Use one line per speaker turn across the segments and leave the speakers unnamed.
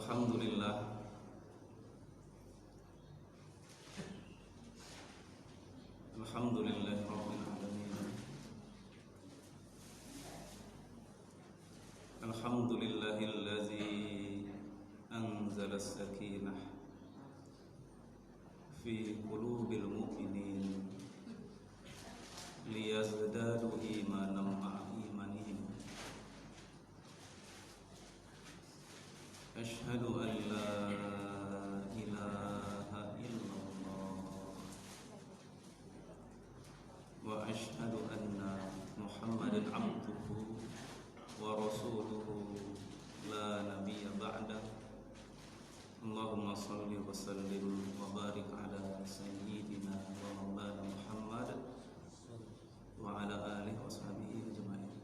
Alhamdulillah. Alhamdulillahirabbil alamin. Alhamdulillahillazi anzala as-sakinah fi qulubil mu'minin liyazdadu imanan ma'a imanihim. Asyhadu an la ilaha illallah wa asyhadu anna Muhammadan abduhu wa rasuluhu la nabiyya ba'dah. Allahumma shalli wa sallim wa barik ala sayyidina wa maulana Muhammad wa ala alihi wa sahbihi ajma'in.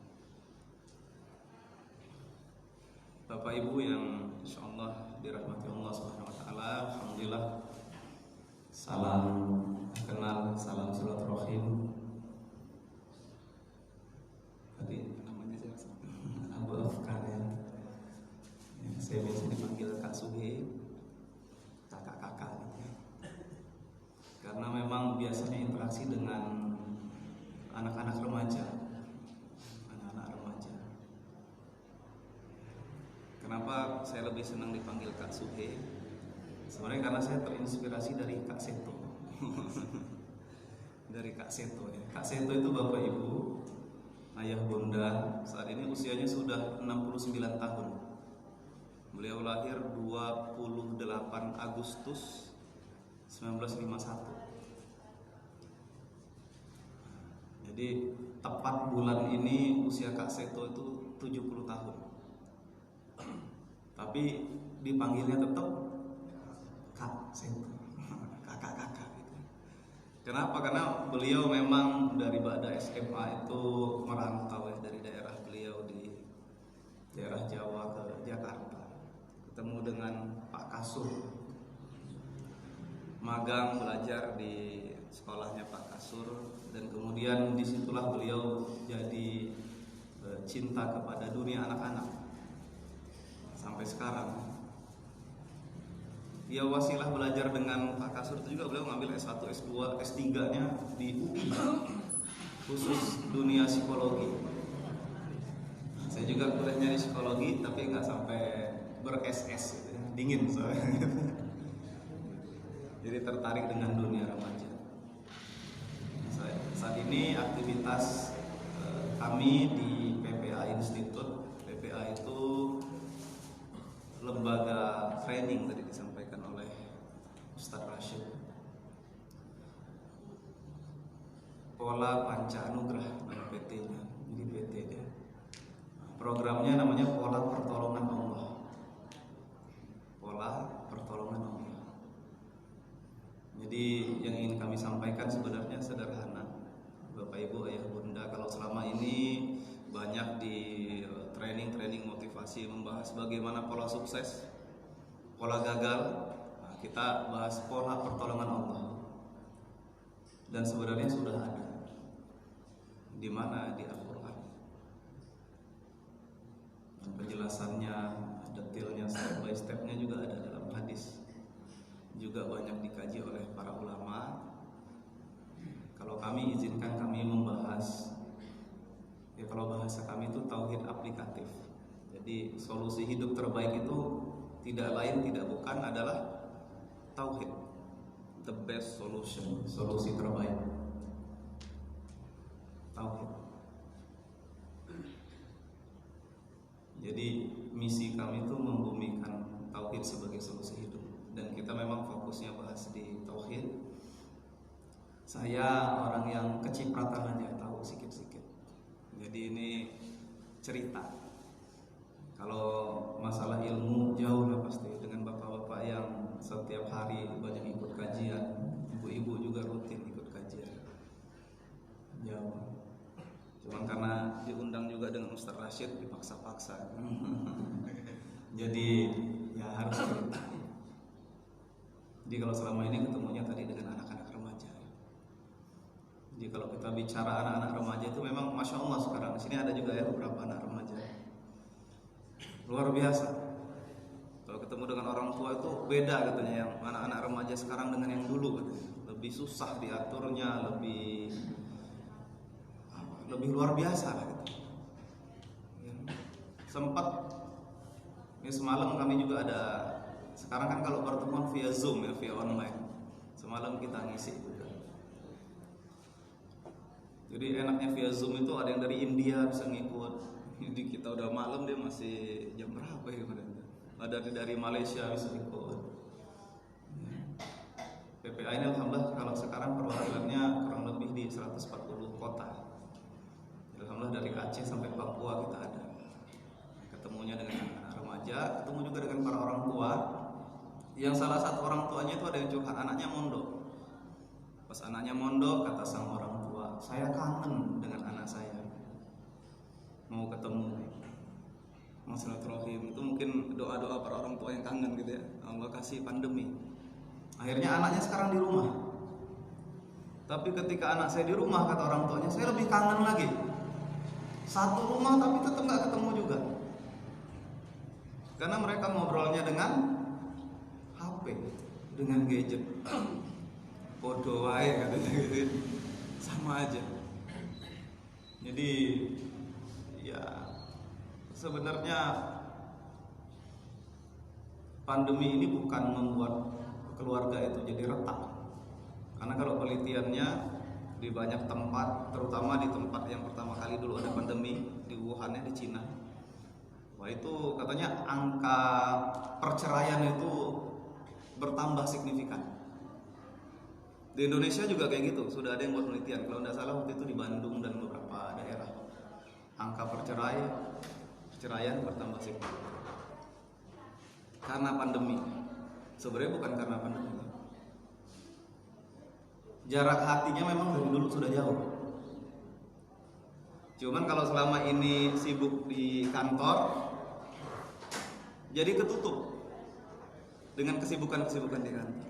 Bapak Ibu yang insyaallah dirahmati Allah Subhanahu wa taala, alhamdulillah. Salam kenal, salam silaturahim. Tadi namanya saya Abu Afkar ya. Saya biasa dipanggil Kak Suhe, kakak-kakak gitu ya. Karena memang biasanya interaksi dengan anak-anak remaja. Kenapa saya lebih senang dipanggil Kak Suhe? Sebenarnya karena saya terinspirasi dari Kak Seto. Dari Kak Seto ya. Kak Seto itu Bapak Ibu, ayah bunda, saat ini usianya sudah 69 tahun. Beliau lahir 28 Agustus 1951. Jadi tepat bulan ini usia Kak Seto itu 70 tahun. Tapi dipanggilnya tetap Kak Seto, kakak-kakak gitu. Kenapa? Karena beliau memang dari Ba'da SMA itu merantau ya, dari daerah beliau di daerah Jawa ke Jakarta. Ketemu dengan Pak Kasur, magang belajar di sekolahnya Pak Kasur, dan kemudian disitulah beliau jadi cinta kepada dunia anak-anak. Sampai sekarang dia wasilah belajar dengan Pak Kasur itu juga beliau ngambil S1, S2, S3-nya di UI, khusus dunia psikologi. Saya juga kuliahnya di psikologi tapi nggak sampai ber-SS gitu ya. Dingin soalnya. Jadi tertarik dengan dunia remaja. Saat ini aktivitas kami di PPA Institute. PPA itu lembaga training, tadi disampaikan oleh Ustadz Rashid. Pola Panca Anugrah nama PT-nya, jadi PT dia. Programnya namanya Pola Pertolongan Allah. Pola Pertolongan Allah. Jadi yang ingin kami sampaikan sebenarnya sederhana, Bapak Ibu, Ayah Bunda. Kalau selama ini banyak di training motivasi membahas bagaimana pola sukses, pola gagal. Nah, kita bahas pola pertolongan Allah. Dan sebenarnya sudah ada. Di mana? Di Al-Qur'an. Dan penjelasannya, detailnya, step by stepnya juga ada dalam hadis. Juga banyak dikaji oleh para ulama. Kalau kami izinkan kami membahas, ya kalau bahasa kami itu tauhid aplikatif. Jadi solusi hidup terbaik itu tidak lain tidak bukan adalah tauhid. The best solution, solusi terbaik, tauhid. Jadi misi kami itu membumikan tauhid sebagai solusi hidup. Dan kita memang fokusnya bahas di tauhid. Saya orang yang kecipratan aja, tahu sedikit-sedikit. Jadi ini cerita. Kalau masalah ilmu jauh lah pasti dengan bapak-bapak yang setiap hari banyak ikut kajian, ibu-ibu juga rutin ikut kajian. Jauh. Cuman karena diundang juga dengan Ustadz Rashid dipaksa-paksa. Jadi ya harus cerita. Jadi kalau selama ini ketemunya tadi dengan anak-anak remaja. Jadi kalau kita bicara anak-anak remaja itu memang Masya Allah sekarang di sini ada juga ya beberapa anak remaja luar biasa. Kalau ketemu dengan orang tua itu beda katanya, yang anak-anak remaja sekarang dengan yang dulu katanya. Lebih susah diaturnya, lebih luar biasa lah gitu. Sempat ini semalam kami juga ada, sekarang kan kalau pertemuan via Zoom ya, via online. Semalam kita ngisi juga. Jadi enaknya via Zoom itu ada yang dari India bisa ngikut. Jadi kita udah malam, dia masih jam berapa ya? Ada dari Malaysia bisa ikut. PPA ini alhamdulillah kalau sekarang perwakilannya kurang lebih di 140 kota. Alhamdulillah dari Aceh sampai Papua kita ada. Ketemunya dengan anak remaja, ketemu juga dengan para orang tua. Yang salah satu orang tuanya itu ada yang curhat, anaknya mondok. Pas anaknya mondok, kata sang orang tua, saya kangen dengan anak saya, mau ketemu, mau silaturahim. Itu mungkin doa-doa para orang tua yang kangen gitu ya. Allah kasih pandemi, akhirnya anaknya sekarang di rumah. Tapi ketika anak saya di rumah, kata orang tuanya, saya lebih kangen lagi. Satu rumah tapi tetap nggak ketemu juga, karena mereka ngobrolnya dengan HP, dengan gadget. Bodoh wae katanya gitu, sama aja. Jadi ya sebenarnya pandemi ini bukan membuat keluarga itu jadi retak, karena kalau penelitiannya di banyak tempat, terutama di tempat yang pertama kali dulu ada pandemi di Wuhan ya, di Cina, wah itu katanya angka perceraian itu bertambah signifikan. Di Indonesia juga kayak gitu, sudah ada yang buat penelitian. Kalau tidak salah waktu itu di Bandung dan beberapa daerah, angka perceraian bertambah signifikan karena pandemi. Sebenarnya bukan karena pandemi. Jarak hatinya memang dari dulu sudah jauh. Cuman kalau selama ini sibuk di kantor, jadi ketutup dengan kesibukan-kesibukan di kantor.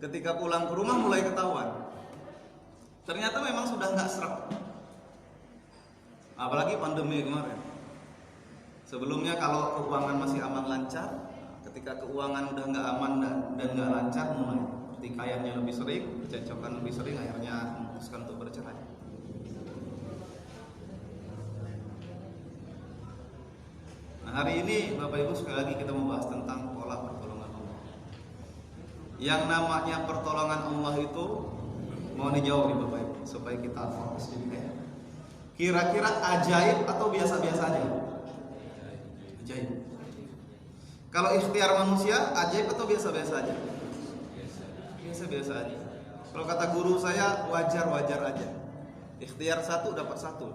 Ketika pulang ke rumah mulai ketahuan, ternyata memang sudah nggak sreg. Apalagi pandemi kemarin. Sebelumnya kalau keuangan masih aman lancar, ketika keuangan udah nggak aman dan nggak lancar, mulai pertikaiannya lebih sering, cekcokan lebih sering, akhirnya memutuskan untuk bercerai. Nah, hari ini Bapak Ibu sekali lagi kita membahas tentang pola pertolongan Allah. Yang namanya pertolongan Allah itu mau dijawab nih Bapak Ibu, supaya kita fokus juga ya. Kira-kira ajaib atau biasa-biasa aja? Ajaib. Kalau ikhtiar manusia, ajaib atau biasa-biasa aja? Biasa-biasa aja. Kalau kata guru saya, wajar-wajar aja. Ikhtiar 1 dapat 1,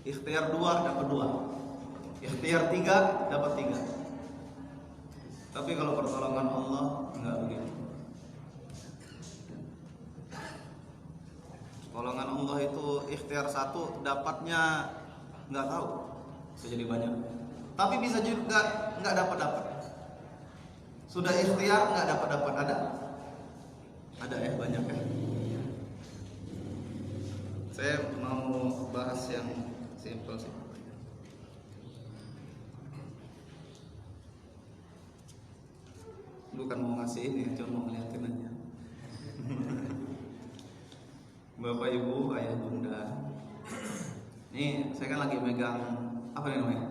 ikhtiar 2 dapat 2, ikhtiar 3 dapat 3. Tapi kalau pertolongan Allah enggak begitu. Pertolongan Allah itu ikhtiar 1 dapatnya enggak tahu, bisa jadi banyak. Tapi bisa juga enggak dapat. Sudah ikhtiar enggak dapat ada ya, banyak ya. Saya mau bahas yang simpel sih. Bukan mau ngasih ini, cuma mau ngeliatin aja. Bapak Ibu, ayah bunda, ini saya kan lagi megang apa nih namanya?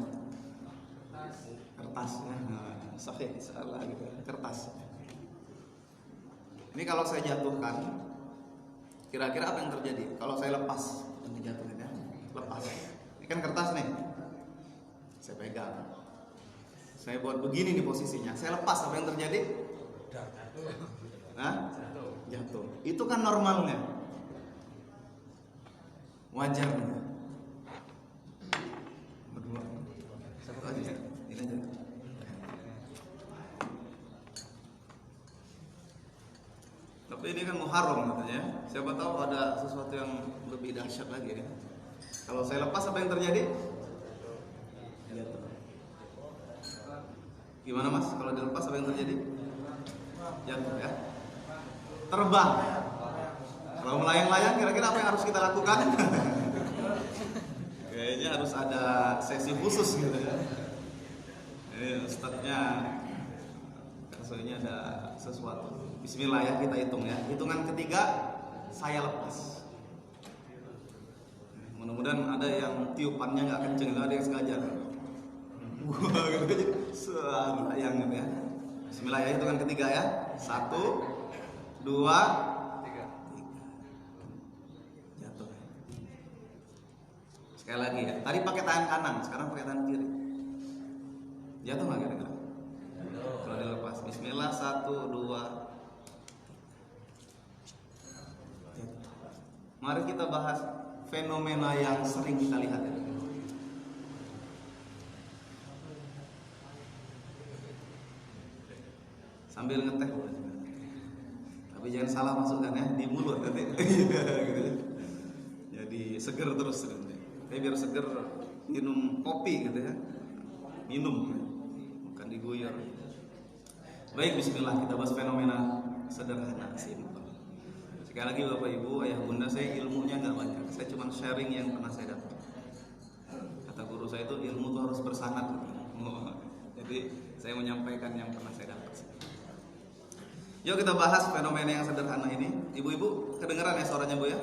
Kertas ya, sahih salah gitu, kertas. Ini kalau saya jatuhkan, kira-kira apa yang terjadi? Kalau saya lepas, yang dijatuhin ya, lepas. Ini kan kertas nih, saya pegang. Saya buat begini nih posisinya. Saya lepas, apa yang terjadi? Jatuh. Itu kan normalnya. Wajarnya. Berdua. Satu aja. Ini aja. Tapi ini kan muharram katanya. Siapa tahu ada sesuatu yang lebih dahsyat lagi ya. Kalau saya lepas, apa yang terjadi? Jatuh. Gimana Mas? Kalau dilepas apa yang terjadi? Jatuh ya. Terbang. Kalau melayang-layang kira-kira apa yang harus kita lakukan? Kayaknya harus ada sesi khusus gitu ya. Ini ustadznya Soalnya ada sesuatu. Bismillah ya, kita hitung ya. Hitungan ketiga saya lepas. Mudah-mudahan ada yang tiupannya nggak kenceng, ada yang sengaja. Wah, gitu yang gitu ya. Bismillah ya, hitungan ketiga ya. 1, 2, 3. Jatuh. Sekali lagi ya. Tadi pakai tangan kanan, sekarang pakai tangan kiri. Jatuh nggak kira-kira? Kalau dilepas. Bismillah 1, 2. Mari kita bahas fenomena yang sering kita lihat ya. Sambil ngeteh, tapi jangan salah masukkan ya di mulut nanti. Jadi seger terus nanti. Tapi biar seger minum kopi gitu ya. Minum, bukan diguyur. Baik, bismillah, kita bahas fenomena sederhana simpel. Sekali lagi Bapak Ibu, Ayah Bunda, saya ilmunya nggak banyak. Saya cuma sharing yang pernah saya dapat. Kata guru saya itu ilmu itu harus bersanad. Jadi saya menyampaikan yang pernah saya dapat. Yuk kita bahas fenomena yang sederhana ini. Ibu-ibu kedengeran ya suaranya Bu ya?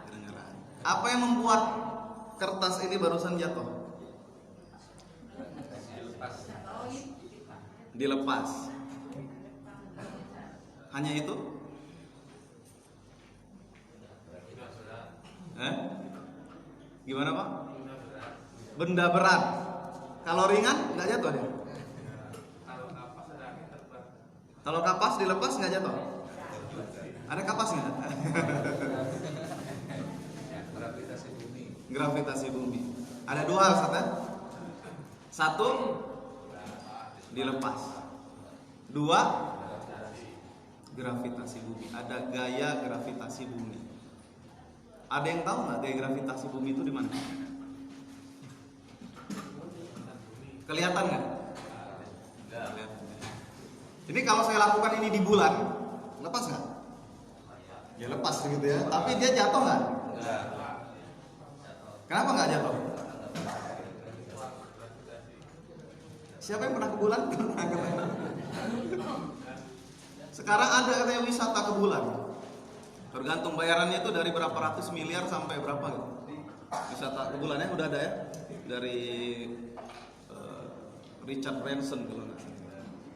Kedengeran. Apa yang membuat kertas ini barusan jatuh? Dilepas. Hanya itu? Gimana Pak? Benda berat. Kalau ringan nggak jatuh dia. Kalau kapas dilepas nggak jatuh. Ada kapas nggak?
Gravitasi bumi.
Gravitasi bumi. Ada dua hal Sat, ya? Satu, dilepas. Dua, gravitasi bumi. Ada gaya gravitasi bumi. Ada yang tahu nggak gaya gravitasi bumi itu di mana? Kelihatan nggak? Ini kalau saya lakukan ini di bulan, lepas nggak? Ya lepas gitu ya. Tapi dia jatuh nggak? Kenapa nggak jatuh? Siapa yang pernah ke bulan? Sekarang ada katanya wisata ke bulan. Tergantung bayarannya itu dari berapa ratus miliar sampai berapa gitu. Wisata ke bulannya udah ada ya. Dari Richard Branson kalau nggak salah.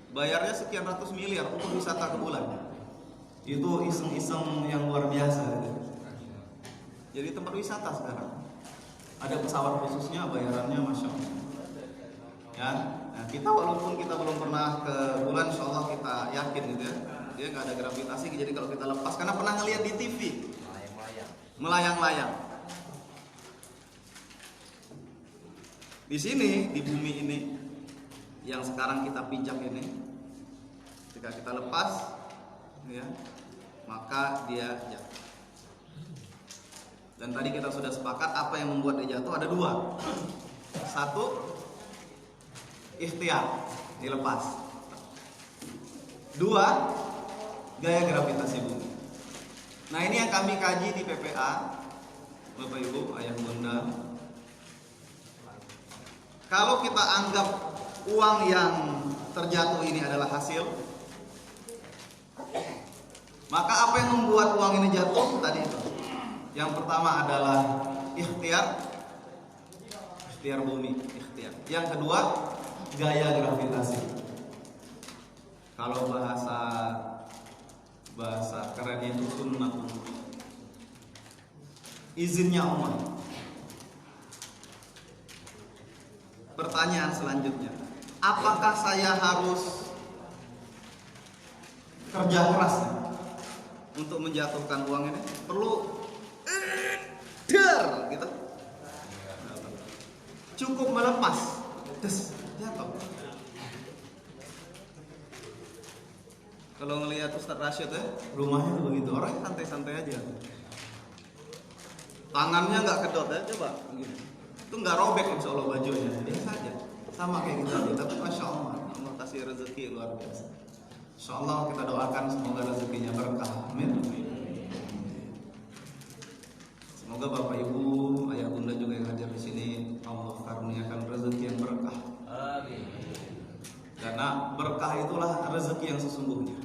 Bayarnya sekian ratus miliar untuk wisata ke bulan. Itu iseng-iseng yang luar biasa gitu. Jadi tempat wisata sekarang. Ada pesawat khususnya, bayarannya Masya Allah. Ya, nah kita walaupun kita belum pernah ke bulan, insya Allah kita yakin gitu ya. Dia nggak ada gravitasi, jadi kalau kita lepas, karena pernah ngeliat di TV, melayang-layang. Di sini, di bumi ini, yang sekarang kita pijak ini, ketika kita lepas, ya, maka dia jatuh. Dan tadi kita sudah sepakat apa yang membuat dia jatuh ada dua. Satu, ikhtiar, dilepas. Dua, gaya gravitasi bumi. Nah ini yang kami kaji di PPA, Bapak Ibu, Ayah Bunda. Kalau kita anggap uang yang terjatuh ini adalah hasil, maka apa yang membuat uang ini jatuh tadi itu? Yang pertama adalah ikhtiar bumi, ikhtiar. Yang kedua, gaya gravitasi. Kalau bahasa kerennya itu sunnatullah, izinnya Allah. Pertanyaan selanjutnya, apakah saya harus kerja keras untuk menjatuhkan uang ini? Perlu gitu? Cukup melepas, jatuh. Kalau ngelihat Ustadz Rashid ya, rumahnya tuh begitu, orangnya santai-santai aja. Tangannya nggak kedot ya, coba begini. Itu nggak robek insya Allah bajunya, biasa aja. Sama kayak kita aja, tapi Masya Allah, Allah kasih rezeki luar biasa. Insya Allah kita doakan semoga rezekinya berkah. Amin. Semoga Bapak Ibu, Ayah Bunda juga yang hadir di sini, Allah karuniakan rezeki yang berkah. Amin. Dan Karena berkah itulah rezeki yang sesungguhnya.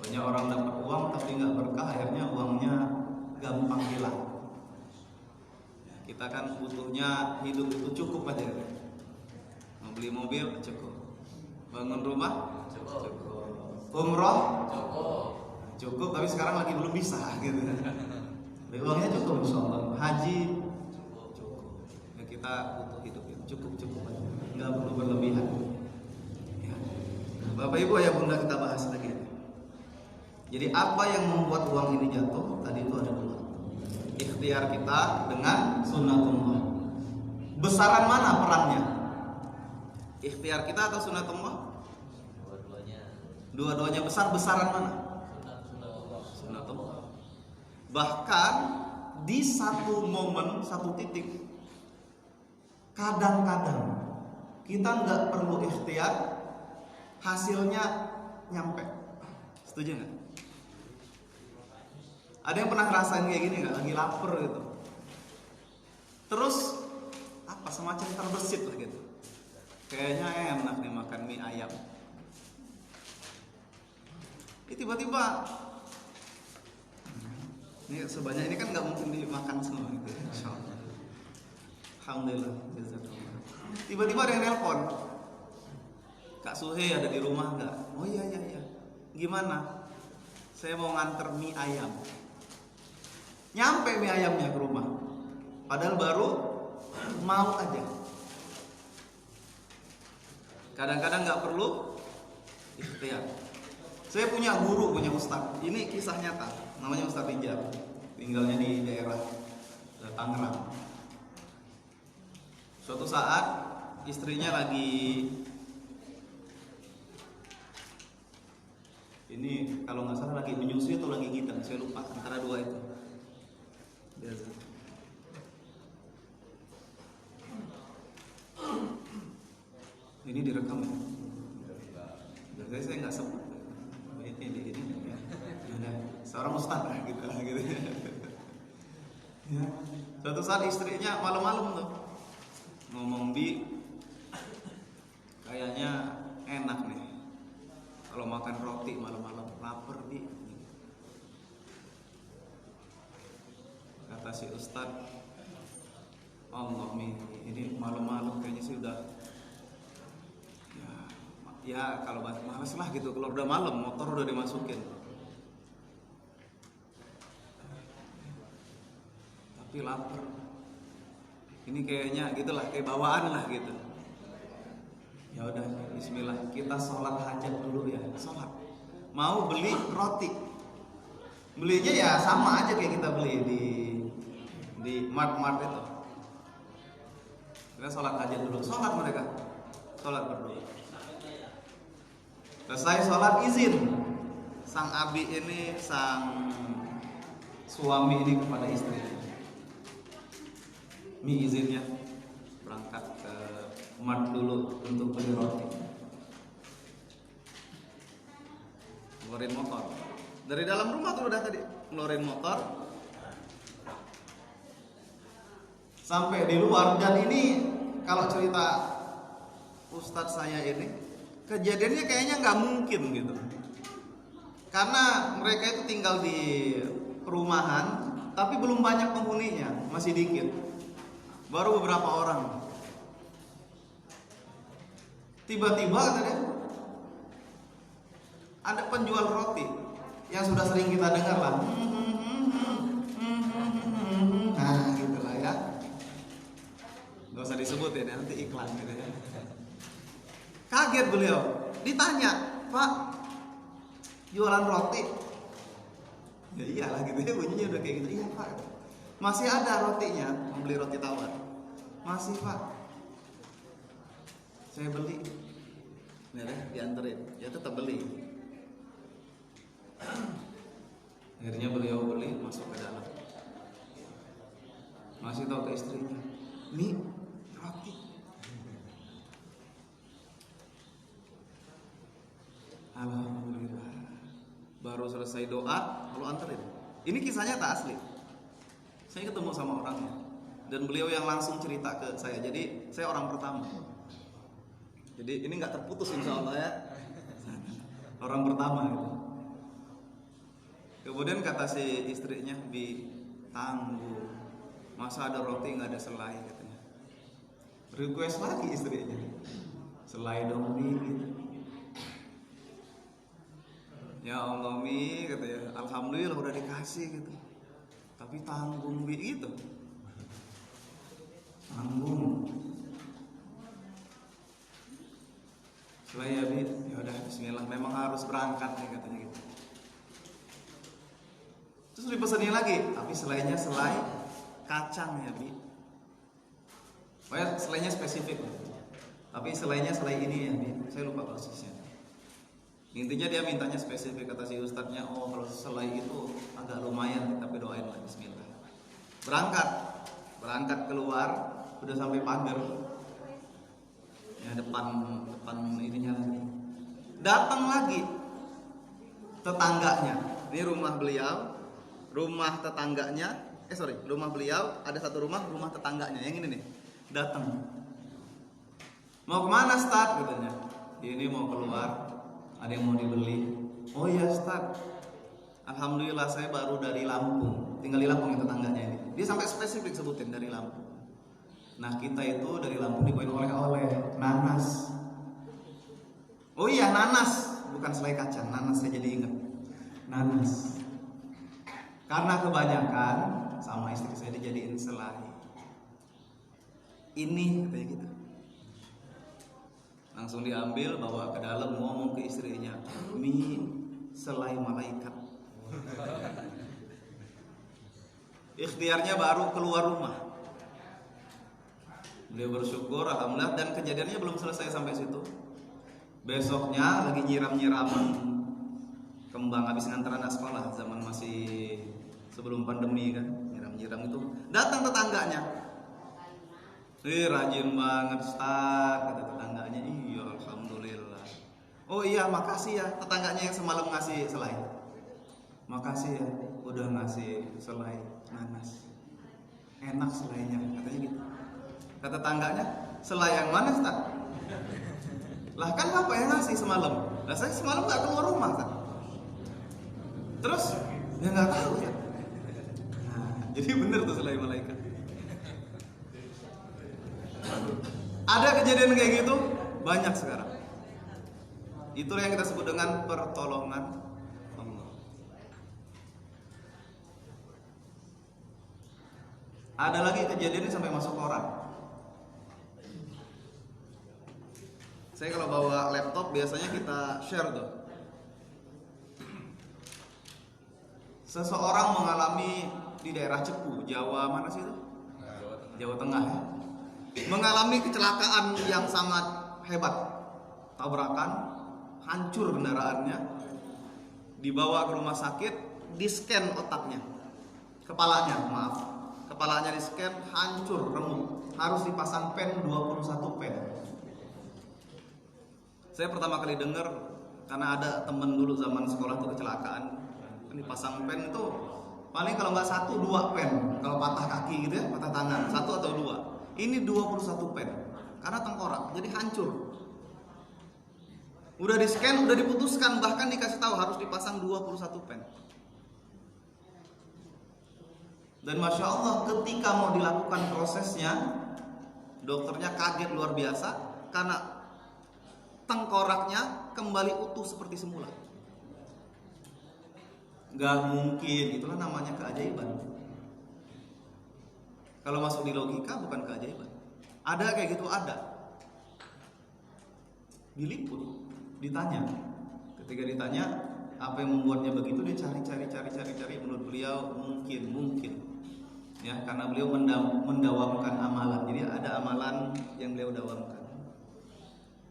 Banyak orang dapat uang tapi nggak berkah, akhirnya uangnya gampang hilang. Kita kan butuhnya hidup itu cukup aja. Mau beli mobil cukup, bangun rumah cukup, umroh cukup, tapi sekarang lagi belum bisa gitu. Tapi uangnya cukup insyaallah. Haji cukup. Ya, kita butuh hidup yang cukup aja, nggak perlu berlebihan. Ya. Bapak Ibu ya Bunda, kita bahas lagi. Jadi apa yang membuat uang ini jatuh? Tadi itu ada dua. Ikhtiar kita dengan sunnatullah. Besaran mana perannya? Ikhtiar kita atau sunnatullah? Dua-duanya besar. Besaran mana? Sunnatullah. Bahkan di satu momen, satu titik, kadang-kadang kita nggak perlu ikhtiar, hasilnya nyampe. Setuju nggak? Ada yang pernah ngerasain kayak gini nggak? Lagi lapar gitu, terus apa semacam terbersit lah gitu, kayaknya enak nih makan mie ayam. Tiba-tiba ini sebanyak ini kan nggak mungkin dimakan semua gitu ya, insyaallah. Alhamdulillah, jazakallah. Tiba-tiba ada yang nelpon, Kak Suhe ada di rumah nggak? Oh iya. Gimana? Saya mau nganter mie ayam. Nyampe mie ayamnya ke rumah, padahal baru mau aja. Kadang-kadang nggak perlu ikhtiar. Saya punya guru, punya ustadz. Ini kisah nyata. Namanya Ustadz Rijal. Tinggalnya di daerah Tangerang. Suatu saat istrinya lagi, ini kalau nggak salah lagi menyusui atau lagi ngidam, saya lupa antara dua itu. Ini direkam ya. Jadi saya nggak sempat. Ini ya. Seorang ustadz lah gitu. Ya. Suatu saat istrinya malam-malam tuh ngomong, Bi, kayaknya enak nih kalau makan roti malam-malam, lapar Bi. Kata si ustadz, Allah Mi, ini malam-malam kayaknya sih udah ya kalau males lah gitu, kalau udah malam motor udah dimasukin. Tapi lapar. Ini kayaknya gitulah, kayak bawaan lah gitu. Ya udah, bismillah, kita sholat hajat dulu ya. Sholat. Mau beli roti. Belinya ya sama aja kayak kita beli di mart itu. Kita sholat hajat dulu. Sholat mereka. Sholat berdua. Selesai sholat izin. Sang abi ini, sang suami ini kepada istri. Mi izinnya berangkat ke mart dulu untuk beli roti. Ngeluarin motor. Dari dalam rumah tuh udah tadi ngeluarin motor. Sampai di luar, dan ini kalau cerita ustadz saya ini, kejadiannya kayaknya nggak mungkin gitu. Karena mereka itu tinggal di perumahan, tapi belum banyak penghuninya, masih dikit. Baru beberapa orang. Tiba-tiba katanya ada penjual roti yang sudah sering kita dengar lah. Nah, gitulah ya. Gak usah disebut ya, nanti iklan gitu ya. Kaget beliau, ditanya, Pak, jualan roti? Ya iyalah gitu ya, bunyinya udah kayak gitu. Iya Pak, masih ada rotinya, mau beli roti tawar. Masih Pak, saya beli. Nih deh, dianterin, ya tetap beli. Akhirnya beliau beli, masuk ke dalam. Masih tahu ke istrinya, nih roti. Alhamdulillah. Baru selesai doa, lalu anterin. Ini kisahnya tak asli. Saya ketemu sama orangnya, dan beliau yang langsung cerita ke saya. Jadi saya orang pertama. Jadi ini nggak terputus insya Allah ya. Orang pertama gitu. Kemudian kata si istrinya, Bi, tangguh, masa ada roti nggak ada selai katanya. Request lagi istrinya, selai dong Bi gitu. Ya Allah Mi katanya, alhamdulillah udah dikasih gitu. Tapi tanggung Bi gitu. Tanggung. Selai ya Bi, ya udah bismillah, memang harus berangkat nih katanya gitu. Terus dipesannya lagi, tapi selainya selai kacang ya Bi. Pokoknya selainya spesifik. Tapi selainya selai ini ya Bi, saya lupa persisnya. Intinya dia mintanya spesifik, kata si ustadznya, oh kalau selai itu agak lumayan, tapi doain lah bismillah. Berangkat keluar, udah sampai pagar. Ya depan ininya lagi. Datang lagi tetangganya. Ini rumah beliau, rumah tetangganya. Rumah beliau ada satu rumah tetangganya. Yang ini nih. Datang. Mau kemana Ustaz? Katanya. Ini mau keluar. Ada yang mau dibeli. Oh iya Ustaz. Alhamdulillah saya baru dari Lampung. Tinggal di Lampung yang tetangganya ini. Dia sampai spesifik sebutin dari Lampung. Nah kita itu dari Lampung dibawain oleh nanas. Oh iya nanas, bukan selai kacang. Nanas saya jadi ingat. Nanas. Karena kebanyakan sama istri saya dijadiin selai. Ini katanya gitu. Langsung diambil, bawa ke dalam, ngomong ke istrinya, Mi, selai malaikat. Ikhtiarnya baru keluar rumah. Beliau bersyukur, alhamdulillah, dan kejadiannya belum selesai sampai situ. Besoknya lagi nyiram kembang habis ngantar anak sekolah, zaman masih sebelum pandemi kan, nyiram itu. Datang tetangganya. Rajin banget Ustaz, kata tetangganya. Iya, alhamdulillah. Oh iya, makasih ya tetangganya yang semalam ngasih selai. Makasih ya udah ngasih selai nanas. Enak selainya, katanya gitu. Kata tetangganya, selai yang mana Ustaz? Lah kan Bapak yang ngasih semalam. Lah saya semalam gak keluar rumah Ustaz. Terus ya gak tahu ya. Nah, jadi bener tuh selai malaikat. Ada kejadian kayak gitu banyak sekarang. Itulah yang kita sebut dengan pertolongan Allah. Ada lagi kejadian sampai masuk koran. Saya kalau bawa laptop biasanya kita share tuh. Seseorang mengalami di daerah Cepu, Jawa mana sih itu? Jawa Tengah ya. Mengalami kecelakaan yang sangat hebat. Tabrakan, hancur kendaraannya. Dibawa ke rumah sakit, di-scan otaknya. Kepalanya di-scan, hancur, remuk. Harus dipasang pen 21 pen. Saya pertama kali dengar karena ada temen dulu zaman sekolah tuh kecelakaan. Dipasang pen itu paling kalau nggak 1-2 pen. Kalau patah kaki gitu ya, patah tangan 1 atau 2. Ini 21 pen karena tengkorak, jadi hancur. Udah di scan, udah diputuskan, bahkan dikasih tahu harus dipasang 21 pen. Dan Masya Allah ketika mau dilakukan prosesnya, dokternya kaget luar biasa karena tengkoraknya kembali utuh seperti semula. Gak mungkin, itulah namanya keajaiban. Kalau masuk di logika bukan keajaiban. Ada kayak gitu, ada. Diliput, ditanya. Ketika ditanya apa yang membuatnya begitu, dia cari. Menurut beliau mungkin. Ya, karena beliau mendawamkan amalan. Jadi ada amalan yang beliau dawamkan.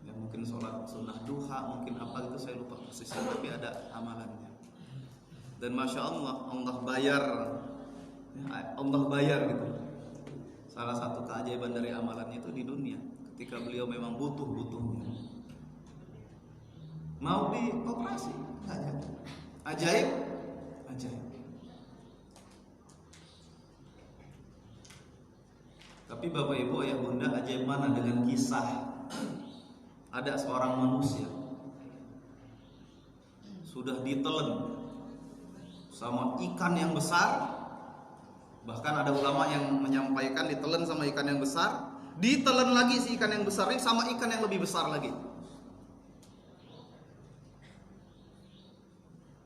Ya, mungkin sholat sunnah duha, mungkin apa gitu saya lupa persisnya, tapi ada amalannya. Dan Masya Allah, Allah bayar gitu. Salah satu keajaiban dari amalannya itu di dunia, ketika beliau memang butuhnya. Mau dioperasi, ajaib. Tapi Bapak Ibu, ayah bunda, ajaib mana dengan kisah ada seorang manusia sudah ditelan sama ikan yang besar. Bahkan ada ulama yang menyampaikan ditelan sama ikan yang besar, ditelan lagi si ikan yang besar ini sama ikan yang lebih besar lagi.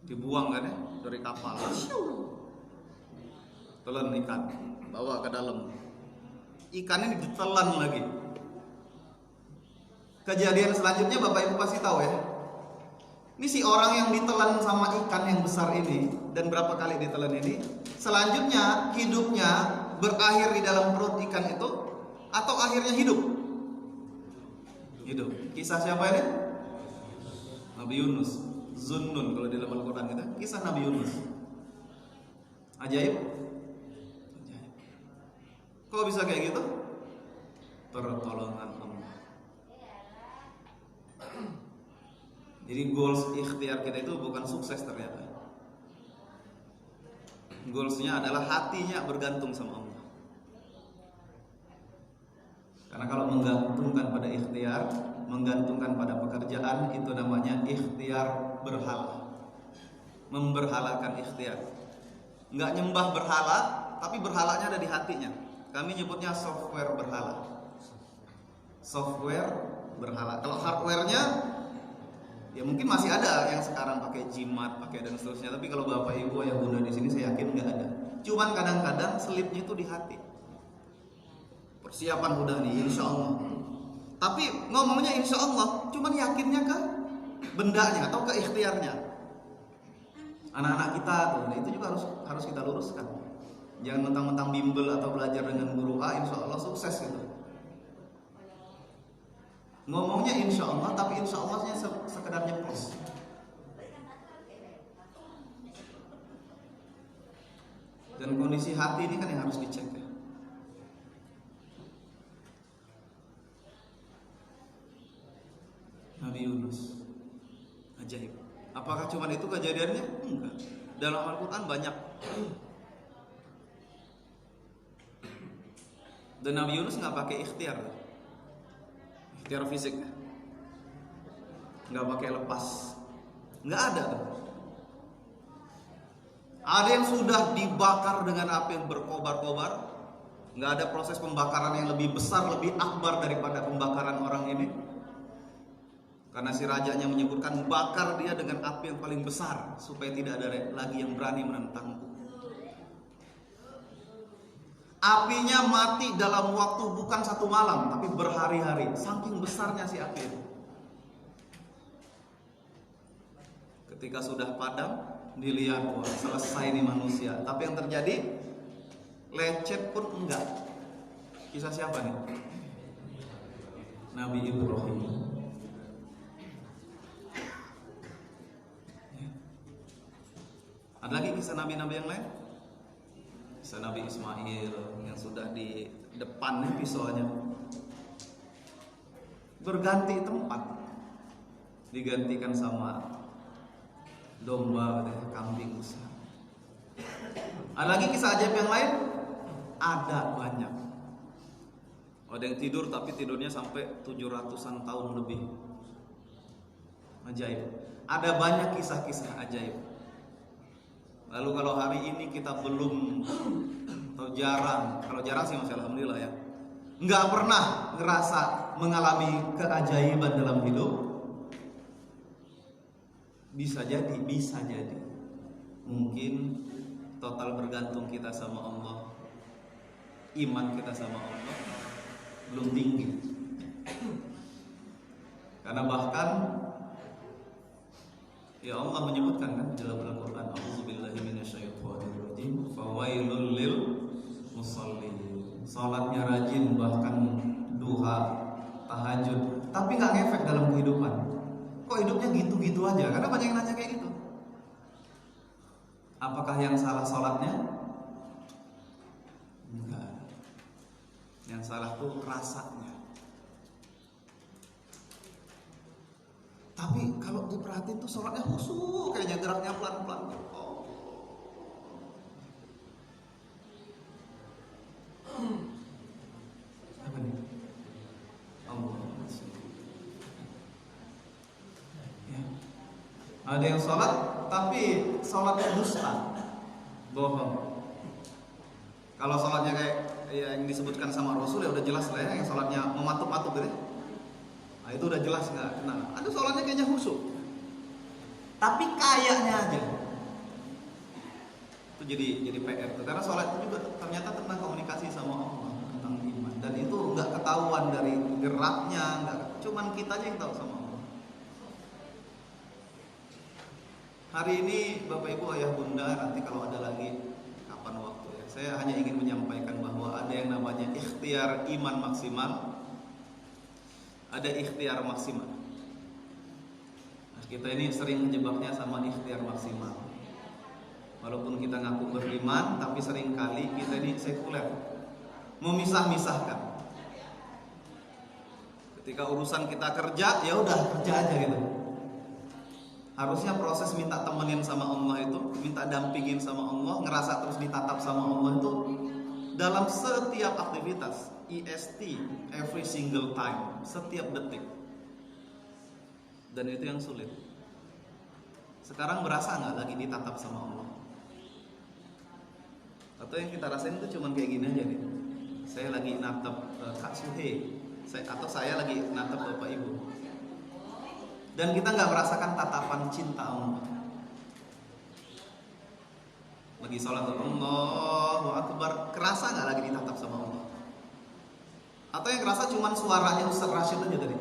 Dibuang kan ya dari kapal. Telan ikan, bawa ke dalam. Ikan ini ditelan lagi. Kejadian selanjutnya Bapak Ibu pasti tahu ya. Ini si orang yang ditelan sama ikan yang besar ini, dan berapa kali ditelan ini, selanjutnya hidupnya berakhir di dalam perut ikan itu, atau akhirnya hidup? Hidup. Kisah siapa ini? Nabi Yunus. Zunnun kalau di dalam Al-Quran kita. Kisah Nabi Yunus. Ajaib. Kok bisa kayak gitu? Pertolongan Allah. Jadi goals ikhtiar kita itu bukan sukses ternyata. Goalsnya adalah hatinya bergantung sama Allah. Karena kalau menggantungkan pada ikhtiar, menggantungkan pada pekerjaan, itu namanya ikhtiar berhala. Memberhalakan ikhtiar. Enggak nyembah berhala, tapi berhalanya ada di hatinya. Kami nyebutnya software berhala. Software berhala. Kalau hardware-nya ya mungkin masih ada yang sekarang pakai jimat, pakai dan seterusnya. Tapi kalau Bapak Ibu ya Bunda di sini saya yakin nggak ada. Cuman kadang-kadang selipnya itu di hati. Persiapan udah nih, insya Allah. Tapi ngomongnya insya Allah, cuman yakinnya ke bendanya atau ke ikhtiarnya. Anak-anak kita tuh, nah itu juga harus kita luruskan. Jangan mentang-mentang bimbel atau belajar dengan guru A, insya Allah sukses gitu. Ngomongnya insya Allah, tapi insya Allahnya sekedar nyeplos. Dan kondisi hati ini kan yang harus dicek ya. Nabi Yunus, ajaib. Apakah cuma itu kejadiannya? Enggak. Dalam Al-Quran banyak. Dan Nabi Yunus nggak pakai ikhtiar. Ikhtiar fisik, nggak pakai lepas, nggak ada tuh. Ada yang sudah dibakar dengan api yang berkobar-kobar, nggak ada proses pembakaran yang lebih besar, lebih akbar daripada pembakaran orang ini. Karena si rajanya menyebutkan bakar dia dengan api yang paling besar supaya tidak ada lagi yang berani menentangku. Apinya mati dalam waktu bukan 1 malam, tapi berhari-hari. Saking besarnya si api itu. Ketika sudah padam, dilihat wah selesai nih manusia. Tapi yang terjadi lecet pun enggak. Kisah siapa nih? Nabi Ibrahim. Ada lagi kisah nabi-nabi yang lain? Kisah Nabi Ismail yang sudah di depannya pisaunya berganti tempat, digantikan sama domba, kambing besar. Ada lagi kisah ajaib yang lain? Ada banyak. Ada yang tidur tapi tidurnya sampai 700-an tahun lebih. Ajaib. Ada banyak kisah-kisah ajaib. Lalu kalau hari ini kita belum atau jarang, kalau jarang sih masih alhamdulillah ya, nggak pernah ngerasa mengalami keajaiban dalam hidup, bisa jadi mungkin total bergantung kita sama Allah, iman kita sama Allah belum tinggi. Karena bahkan ya Allah menyebutkan kan dalam Al-Quran, A'udzubillahi minasyaitonirrajim, fawailul lil musallin. Salatnya rajin, bahkan duha, tahajud, tapi nggak ngefek dalam kehidupan. Kok hidupnya gitu-gitu aja? Karena banyak yang nanya kayak gitu. Apakah yang salah salatnya? Enggak. Yang salah tuh rasanya. Tapi kalau diperhatiin tuh sholatnya khusyuk, kayaknya geraknya pelan-pelan. Oh. Apa nih? Allah. Ada yang sholat tapi sholatnya dusta, bohong. Kalau sholatnya kayak yang disebutkan sama Rasul ya udah jelas lah ya, yang sholatnya mematuk-matuk gitu. Nah itu udah jelas nggak kena. Ada sholatnya kayaknya khusyuk, tapi kayaknya aja. Itu jadi PR tuh. Karena sholat itu juga ternyata tentang komunikasi sama Allah, tentang iman. Dan itu nggak ketahuan dari geraknya, nggak, cuman kita aja yang tahu sama Allah. Hari ini Bapak Ibu Ayah Bunda, nanti kalau ada lagi kapan waktu ya, saya hanya ingin menyampaikan bahwa ada yang namanya ikhtiar iman maksimal, ada ikhtiar maksimal. Nah, kita ini sering menjebaknya sama ikhtiar maksimal. Walaupun kita ngaku beriman, tapi seringkali kita ini sekuler, memisah-misahkan. Ketika urusan kita kerja, ya udah kerja aja gitu. Harusnya proses minta temenin sama Allah itu, minta dampingin sama Allah, ngerasa terus ditatap sama Allah itu dalam setiap aktivitas, EST, every single time, setiap detik. Dan itu yang sulit. Sekarang berasa nggak lagi ditatap sama Allah? Atau yang kita rasain itu cuman kayak gini aja nih. Saya lagi natap Kak Suhe, atau saya lagi natap Bapak Ibu. Dan kita nggak merasakan tatapan cinta Allah. Lagi sholat Allahu Akbar, kerasa nggak lagi ditatap sama Allah? Atau yang kerasa cuman suaranya Ustaz Rashid aja tadi?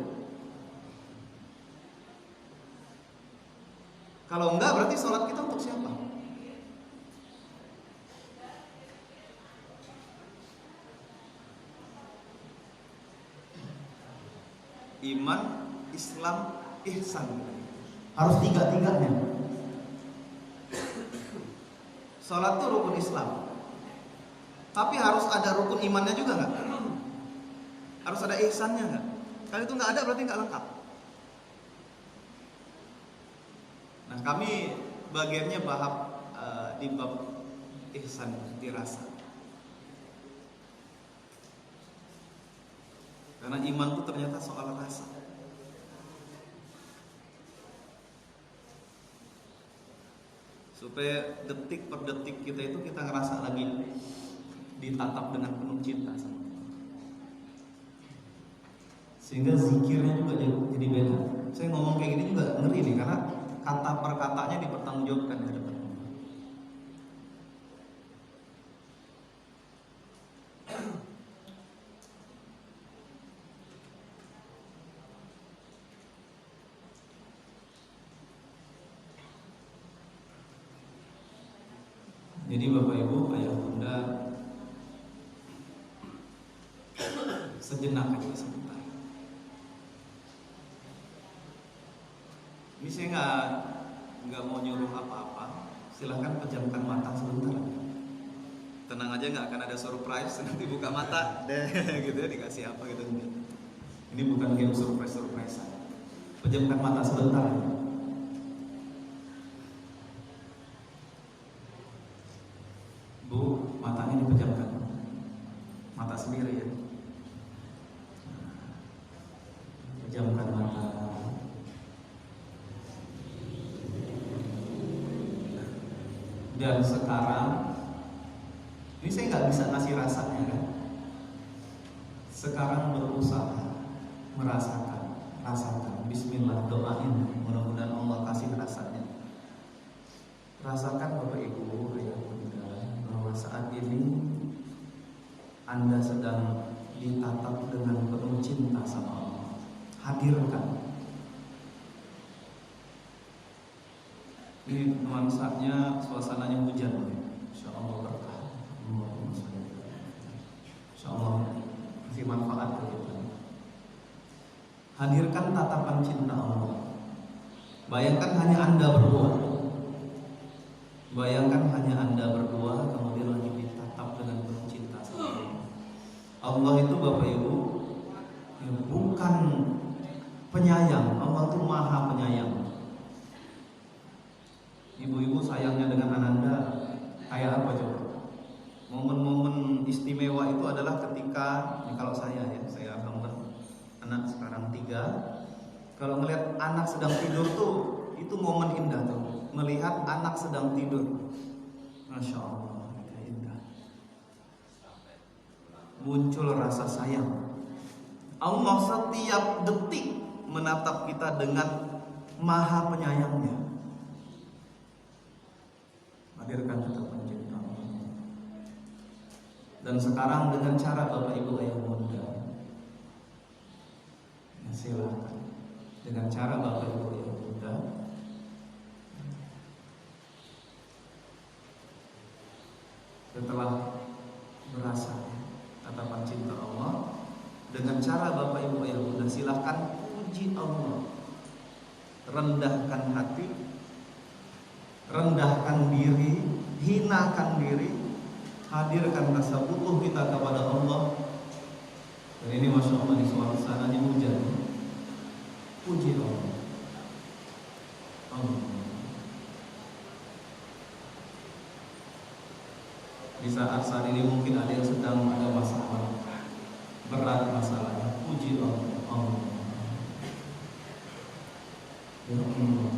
Kalau enggak berarti sholat kita untuk siapa? Iman, Islam, ihsan. Harus tiga-tiganya. Sholat itu rukun Islam, tapi harus ada rukun imannya juga nggak? Harus ada ihsannya nggak? Kalau itu nggak ada berarti nggak lengkap. Nah kami bagiannya di bab ihsan dirasa. Karena iman itu ternyata soal rasa. Supaya detik per detik kita itu kita ngerasa lagi ditatap dengan penuh cinta sama Allah. Sehingga zikirnya juga jadi beda. Saya ngomong kayak gini juga ngeri nih, karena kata per katanya dipertanggungjawabkan di hadapan Allah. Jadi Bapak Ibu, Ayah Bunda, sejenak aja sebentar. Ini saya nggak mau nyuruh apa-apa. Silahkan pejamkan mata sebentar. Tenang aja, nggak akan ada surprise. Nanti buka mata, deh, gitu ya, dikasih apa gitu. Ini bukan game surprise. Pejamkan mata sebentar. Bu, matanya dipejamkan. Mata sendiri ya. Pejamkan mata. Dan sekarang, ini saya nggak bisa ngasih rasanya kan. Sekarang berusaha rasakan. Bismillah, doain. Mudah-mudahan Allah kasih rasanya. Rasakan Bapak Ibu, Ayah Bunda, bahwa saat ini Anda sedang ditatap dengan penuh cinta sama Allah. Hadirkan. Ini nuansanya, suasananya hujan. Insya Allah berkah. Insya Allah kasih manfaat ke kita. Hadirkan tatapan cinta Allah. Bayangkan hanya Anda berdua. Bayangkan hanya Anda berdua, kemudian lagi ditatap dengan penuh cinta sama Allah. Allah itu Bapak Ibu ya, bukan penyayang. Allah itu maha penyayang. Ibu-ibu sayangnya dengan Ananda kayak apa coba? Momen-momen istimewa itu adalah ketika kalau saya alhamdulillah anak sekarang 3. Kalau ngelihat anak sedang tidur tuh itu momen indah tuh, melihat anak sedang tidur. Masya Allah, indah. Muncul rasa sayang. Allah setiap detik menatap kita dengan maha penyayangnya. Hadirkan kita pencipta. Dan sekarang dengan cara Bapak Ibu Ayah Bunda, ya silakan. Dengan cara Bapak Ibu Ayah Bunda, setelah berasa tatapan cinta Allah, dengan cara Bapak Ibu Ayah Bunda, silakan puji Allah, rendahkan hati, rendahkan diri, hinakan diri, hadirkan rasa butuh kita kepada Allah. Dan ini Masya Allah, di suasananya hujan, puji Allah. Di saat ini mungkin ada yang sedang ada masalah berat, masalahnya, puji Allah. Ya Allah,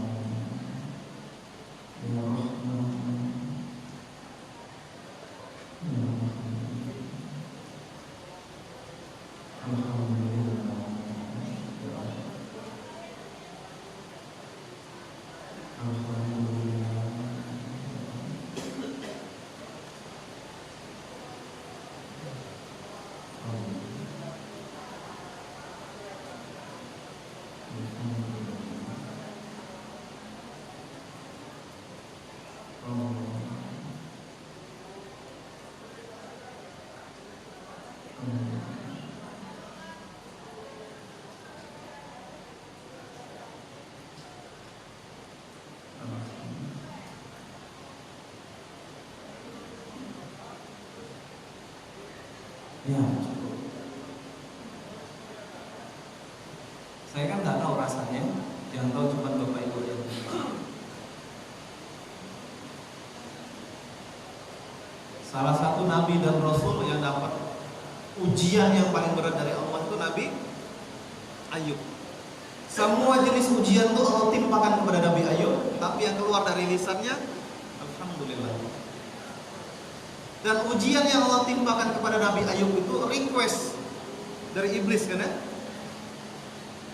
ya Rahman, ya Rahman. Alhamdulillah, ya Allah. Alhamdulillah. Ya, cukup. Saya kan nggak tahu rasanya, yang tahu cuma Bapak Ibu yang salah satu Nabi dan Rasul yang dapat ujian yang paling berat dari Allah itu Nabi Ayub. Semua jenis ujian itu Allah timpakan kepada Nabi Ayub, tapi yang keluar dari lisannya Alhamdulillah. Dan ujian yang Allah timpakan kepada Nabi Ayub itu request dari iblis, kan ya?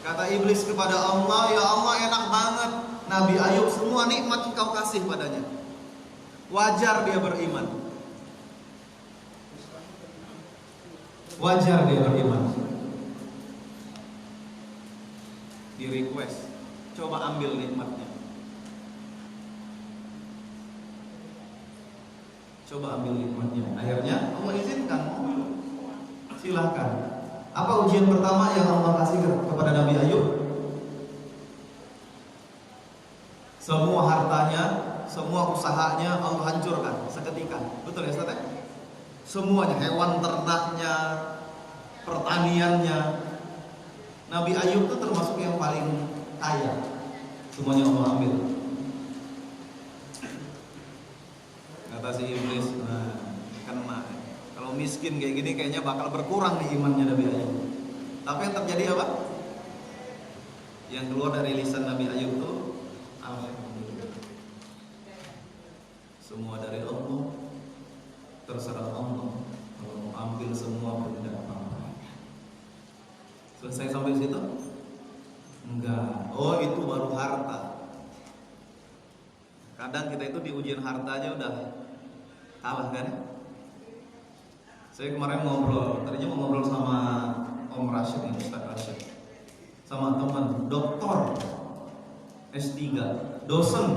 Kata iblis kepada Allah, ya Allah, enak banget Nabi Ayub semua nikmat Engkau kasih padanya, wajar dia beriman. Wajar dia beriman. Di request, coba ambil nikmatnya, coba ambil nikmatnya. Akhirnya Allah izinkan, silahkan. Apa ujian pertama yang Allah kasih kepada Nabi Ayub? Semua hartanya, semua usahanya Allah hancurkan seketika. Betul ya Ustaz? Semuanya, hewan ternaknya, pertaniannya. Nabi Ayub itu termasuk yang paling kaya. Semuanya Allah ambil. Kata si iblis, nah, kena. Kalau miskin kayak gini kayaknya bakal berkurang nih imannya Nabi Ayub. Tapi yang terjadi apa? Yang keluar dari lisan Nabi Ayub itu Alhamdulillah. Semua dari Allah, terserah Allah. Kalau mau ambil semua pun tidak apa-apa. Selesai sampai situ? Enggak. Oh, itu baru harta. Kadang kita itu di ujian harta aja udah kalah, kan? Saya kemarin ngobrol, tadinya mau ngobrol sama Om Rashid, Ustaz Rashid, sama teman doktor S3, dosen,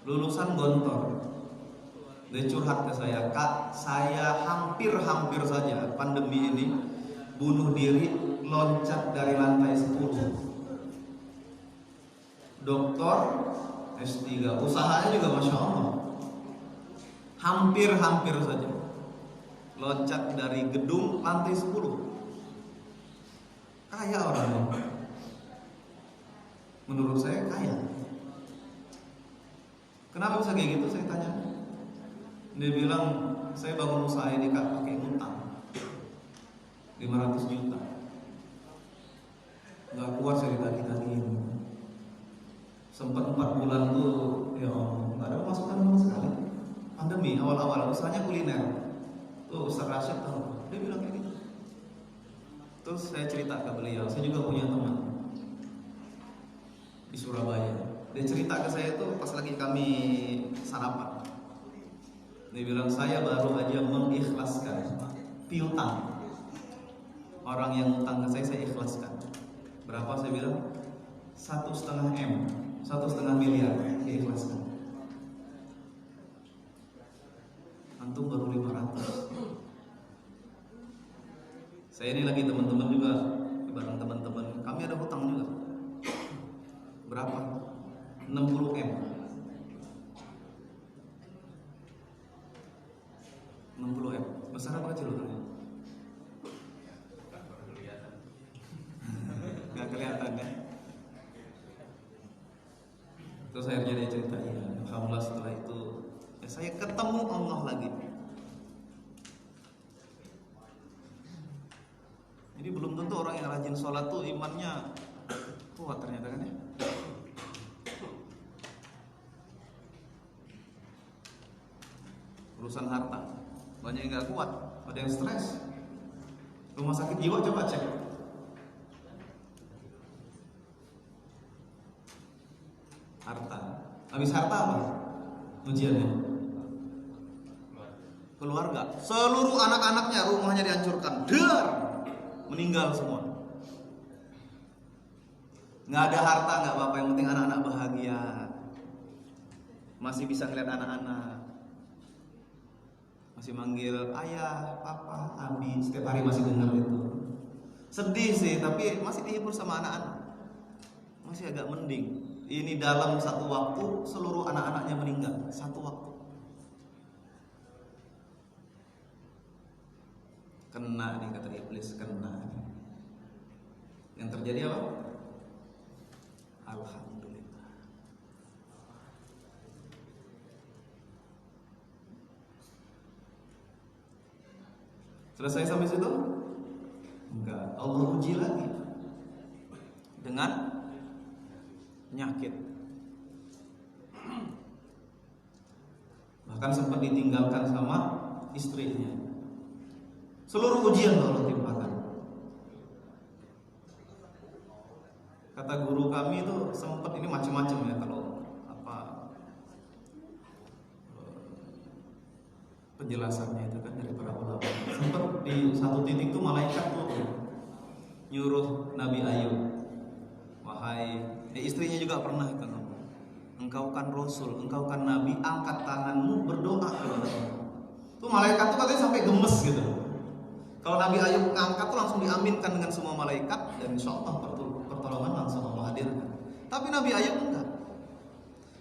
lulusan Gontor. Dia curhat ke saya, Kak, saya hampir saja pandemi ini bunuh diri, loncat dari lantai 10. Doktor S3, usahanya juga Masya Allah, hampir saja loncat dari gedung lantai 10. Kaya orangnya, menurut saya kaya. Kenapa bisa kayak gitu? Saya tanya. Dia bilang, saya bangun usaha ini Kak pakai ngutang 500 juta. Gak kuat saya ditagih-tagihin. Sempat 4 bulan tuh ya Allah, nggak ada masukan sama sekali. Pandemi awal-awal usahanya kuliner. Tuh Ustaz Rashid tahu, dia bilang kayak gitu. Terus saya cerita ke beliau, saya juga punya teman di Surabaya. Dia cerita ke saya tuh pas lagi kami sarapan. Dia bilang saya baru aja mengikhlaskan piutang. Orang yang utang ke saya ikhlaskan. Berapa saya bilang? 1,5 M, 1,5 miliar diikhlaskan. Antum baru 500. Saya ini lagi teman-teman juga, bareng teman-teman. Kami ada hutang juga. Berapa? 60 M. 60 M. Besar apa kecil hutangnya? Gak kelihatan ya. Terus akhirnya dia cerita, ya alhamdulillah setelah itu ya saya ketemu Allah lagi. Jadi belum tentu orang yang rajin sholat tuh imannya kuat ternyata kan ya. Urusan harta banyak yang gak kuat, ada yang stres. Rumah sakit jiwa coba cek. Harta, habis harta apa? Ujiannya keluarga, seluruh anak-anaknya rumahnya dihancurkan, dar, meninggal semua. Nggak ada harta nggak apa-apa, yang penting anak-anak bahagia, masih bisa ngeliat anak-anak, masih manggil ayah, papa, abi, setiap hari masih dengar itu. Sedih sih, tapi masih dihibur sama anak-anak, masih agak mending. Ini dalam satu waktu seluruh anak-anaknya meninggal, satu waktu. Kena nih kata iblis, kena. Yang terjadi apa? Alhamdulillah. Selesai sampai situ? Enggak, Allah uji lagi dengan penyakit. Bahkan sempat ditinggalkan sama istrinya. Seluruh ujian Allah timpakan. Kata guru kami itu sempat, ini macam-macam ya kalau apa penjelasannya itu kan dari para ulama. Sempat di satu titik tuh malaikat tuh nyuruh Nabi Ayub, wahai istrinya juga pernah itu ngomong, engkau kan Rasul, engkau kan Nabi, angkat tanganmu berdoa kepada Allah. Tuh malaikat tuh katanya sampai gemes gitu. Kalau Nabi Ayub ngangkat tuh langsung diaminkan dengan semua malaikat, dan insya Allah pertolongan langsung Allah hadirkan. Tapi Nabi Ayub enggak.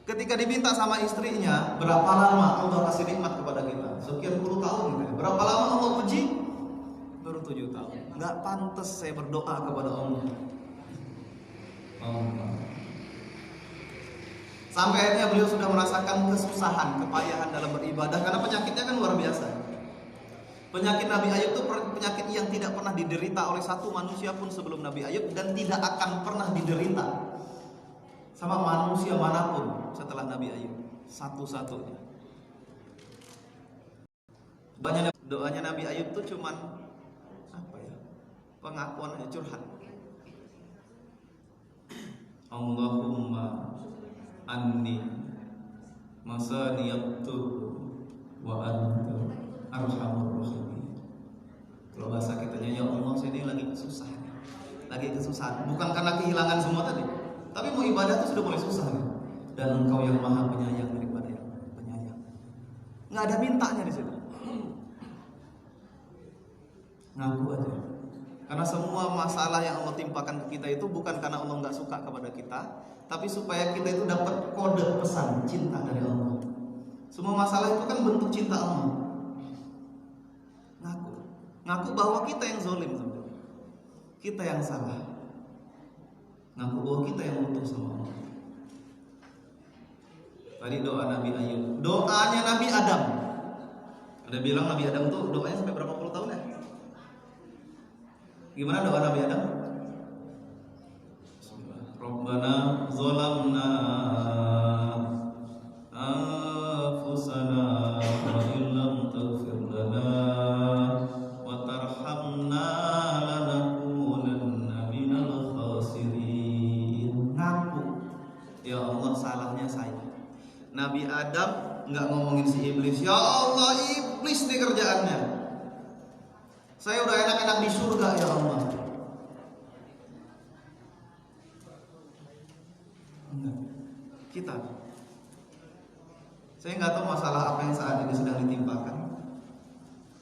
Ketika diminta sama istrinya, berapa lama Allah kasih nikmat kepada kita? Sekian puluh tahun gitu. Berapa lama Allah uji? Baru 7 tahun. Enggak pantas saya berdoa kepada Allah. Sampai akhirnya beliau sudah merasakan kesusahan, kepayahan dalam beribadah karena penyakitnya kan luar biasa. Penyakit Nabi Ayub itu penyakit yang tidak pernah diderita oleh satu manusia pun sebelum Nabi Ayub, dan tidak akan pernah diderita sama manusia manapun setelah Nabi Ayub, satu-satunya. Banyak doanya Nabi Ayub itu cuman apa ya? Pengakuan aja, curhat. Allahumma anni masaniyatu wa anta arhamur rahimin. Kalau bahasa kitanya, ya Allah saya ini lagi kesusahan, bukan karena kehilangan semua tadi, tapi mau ibadah itu sudah mulai susah nih. Dan engkau yang maha penyayang daripada yang penyayang. Nggak ada mintanya di situ, ngaku aja. Karena semua masalah yang Allah timpakan ke kita itu bukan karena Allah nggak suka kepada kita, tapi supaya kita itu dapat kode pesan cinta dari Allah. Semua masalah itu kan bentuk cinta Allah. Ngaku bahwa kita yang zalim sebenarnya, kita yang salah. Ngaku bahwa kita yang butuh sama Allah. Tadi doa Nabi Ayub, doanya Nabi Adam. Ada bilang Nabi Adam tuh doanya sampai berapa puluh tahun ya? Gimana doa Nabi Adam? Rabbana zalamna nggak ngomongin si iblis. Ya Allah, iblis nih kerjaannya. Saya udah enak-enak di surga ya Allah. Kita, saya nggak tahu masalah apa yang saat ini sedang ditimpakan